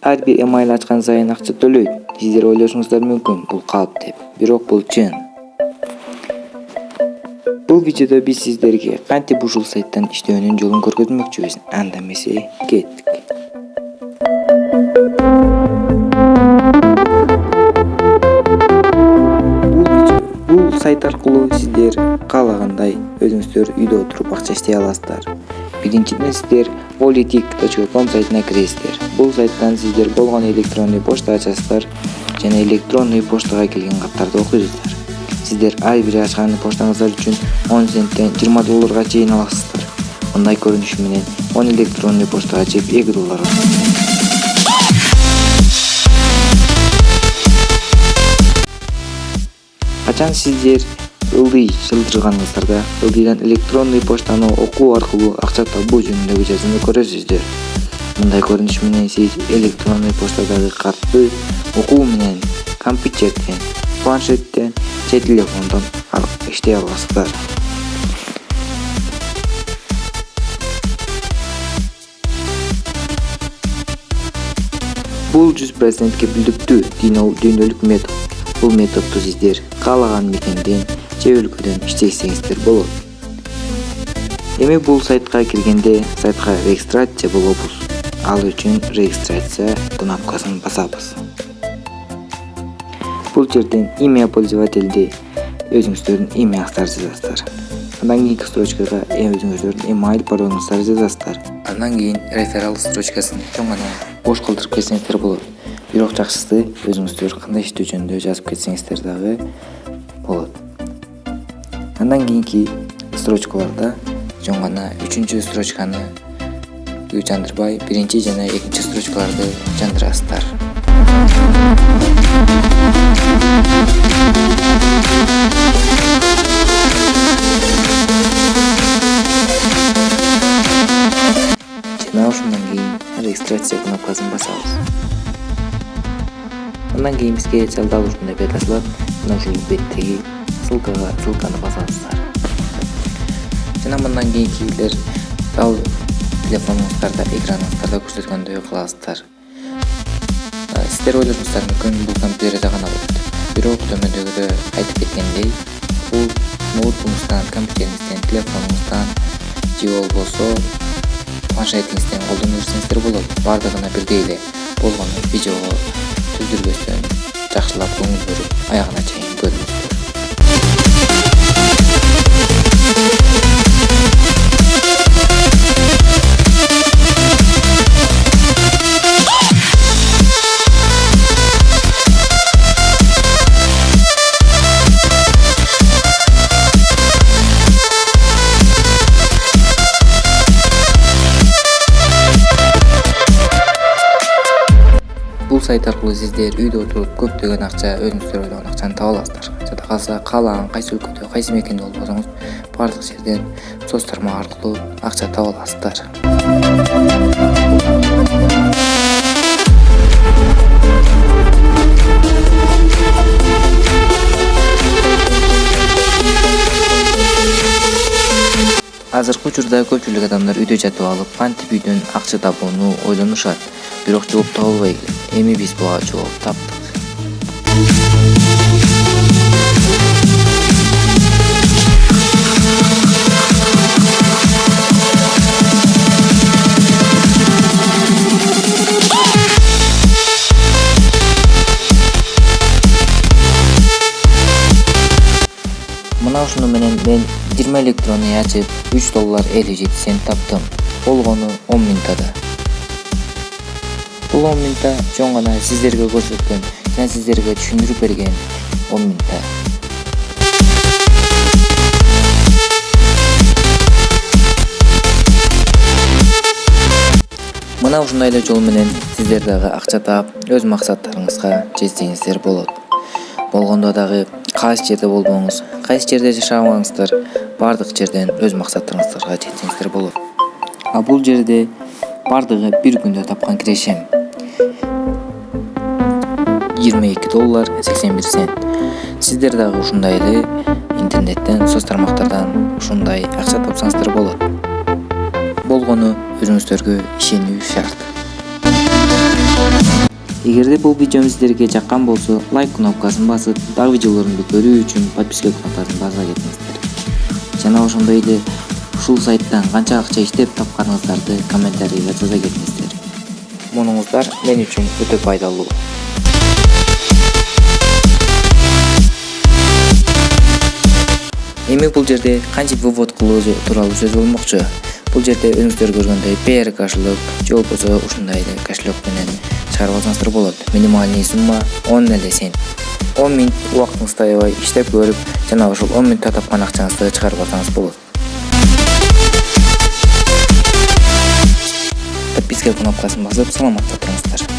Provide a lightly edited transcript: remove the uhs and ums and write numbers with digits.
ар бир email ачкан сайын акча төлөйт. Сиздер ойлошуңуздар мүмкүн, бул калп деп. Бирок бул чын. Бул видеодо биз сиздерге кантип ушул сайттан иштөөнүн жолун көрсөтмөкчүбүз. Анда эмесе кеттик. Бул сайт аркылуу сиздер каалагандай өзүңүздөр үйдө отуруп акча иштей аласыздар. Биринчиден сиздер politik.com сайтына киресиздер. Бул сайттан сиздер болгон электрондуй почта ачасыздар жана электрондуй поштага келген каттарды окуйсуздар. Сиздер ар бир ачкан поштаңыздар үчүн 10 центтен $20 чейин аласыздар. Мындай көрүнүш менен 10 электрондуй поштага чек $2 аласыздар. Качан сиздер ылдый чылдырганыңыздарда ылдыйдан электрондуй поштаны окуу аркылуу акча табуу жөнүндөгү жазууну көрөсүздөр. Мындай көрүнүш менен сиз электрондуй поштадагы катты окуу менен компьютерден, планшеттен же телефондон иштей аласыздар. Бул 100% кепилдиктүү дүйнөлүк метод. Бул методду сиздер каалаган мекенден же өлкөдөн иштесеңиздер болот. Эми бул сайтка киргенде сайтка регистрация болобуз. Ал үчүн регистрация кнопкасын басабыз. Бул жерден имя пользовательди өзүңүздөрдүн имяңыздарды жазасыздар. Андан кийинки строчкага өзүңүздөрдүн email паролуңуздарды жазасыздар. Андан кийин реферал строчкасын чоң гана бош калтырып кетсеңиздер болот. Бирок жакшысы өзүңүздөр кандай иштөө жөнүндө жазып кетсеңиздер дагы болот. Андан кийинки строчкаларда чоң гана 3-строчканы жандырбай, 1 жана 2 строчкаларды жандырасыздар. Жана ошондон кийин регистрация кнопкасын басабыз. Андан кийин бизге жалдалуу ушундай бет ачылат. Мына ушул беттеги ссылканы басасыздар. Жана мындан кийинкилер дал телефонуңуздарда, экраныңыздарда көрсөткөндөй кыласыздар. Сиздер ойлошуңуздар мүмкүн бул компьютерде гана болот. Бирок төмөндөгүдө айтып кеткендей, бул ноутбугуңуздан, компьютериңизден, телефонуңуздан же болбосо планшетиңизден колдонуп жүрсөңүздөр болот. Бардыгына бирдей эле болгону видеого түздүрбөстөн жакшылап көңүл бөлүп аягына чейин көрүңүздөр. Бул сайт аркылуу сиздер үйдө отуруп көптөгөн акча, өзүңүздөр ойлогон акчаны таба аласыздар. Жада калса каалаган кайсы өлкөдө, кайсы мекенде болбосоңуз, бардык жерден соц тармак аркылуу акча таба аласыздар. Азыркы учурда көпчүлүк адамдар үйдө жатып алып, кантип үйдөн акча табууну ойлонушат. Бирок жооп таба албай келет. Эми биз буга жооп таптык. Мына ушуну менен мен 20 электронный ачып $3.57 таптым. Болгону 10 минутада. Бул 10 минутта чоң гана сиздерге көрсөткөн жана сиздерге түшүндүрүп берген 10 минутта. Мына ушундай эле жол менен сиздер дагы акча таап, өз максаттарыңызга жетсеңиздер болот. Болгондо дагы кайсы жерде болбоңуз, кайсы жерде жашабаңыздар, бардык жерден өз максаттарыңызга жетсеңиздер болот. А бул жерде бардыгы бир күндө тапкан кирешем. $22.81. Сиздер дагы ушундай эле интернеттен, соц тармактардан ушундай акча тапсаңыздар болот. Болгону өзүңүздөргө ишенүү шарт. Эгерде бул видеом сиздерге жаккан болсо, лайк кнопкасын басып, дагы видеолорумду көрүү үчүн подписка кнопкасын баса кетиңиздер. Жана ошондой эле ушул сайттан канча акча иштеп тапканыңыздарды комментарийге жаза кетиңиздер. Мунуңуздар мен үчүн өтө пайдалуу. Эми бул жерде кантип вывод кылуу тууралуу сөз болмокчу. Бул жерде өзүңүздөр көргөндөй PR кошелек же болбосо ушундай эле кошелек менен чыгарып алсаңыздар болот. Минимальный сумма 10 эле сент. 10 минут убактыңызды аябай иштеп көрүп, жана ошол 10 минутта тапкан акчаңызды чыгарып алсаңыз болот. Подписка кнопкасын басып, саламатта туруңуздар.